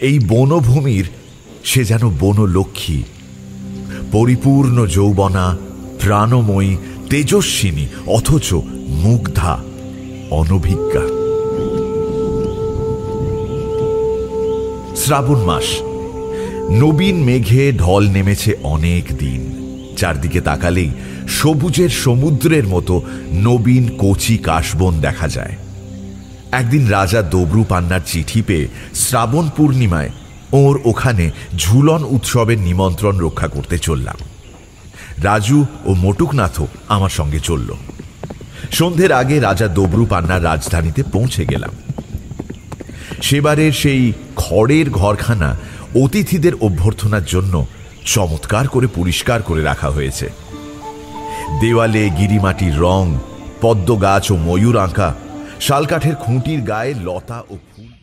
এই বনভূমির সে যেন বনলক্ষ্মী, পরিপূর্ণ যৌবনা, প্রাণময়ী, তেজস্বিনী, অথচ মুগ্ধা, অনভিজ্ঞা। শ্রাবণ মাস, নবীন মেঘে ঢল নেমেছে অনেক দিন। চারদিকে তাকালেই সবুজের সমুদ্রের মতো নবীন কচি কাশবন দেখা যায়। একদিন রাজা দবরু পান্নার চিঠি পেয়ে শ্রাবণ পূর্ণিমায় ওর ওখানে ঝুলন উৎসবের নিমন্ত্রণ রক্ষা করতে চললাম। রাজু ও মটুকনাথও আমার সঙ্গে চলল। সন্ধ্যের আগে রাজা দবরু পান্নার রাজধানীতে পৌঁছে গেলাম। সেবারের সেই খড়ের ঘরখানা অতিথিদের অভ্যর্থনার জন্য চমৎকার করে পরিষ্কার করে রাখা হয়েছে। দেওয়ালে গিরিমাটির রং, পদ্ম গাছ ও ময়ূর আঁকা, শালকাঠের খুঁটির গায়ে লতা ও ফুল।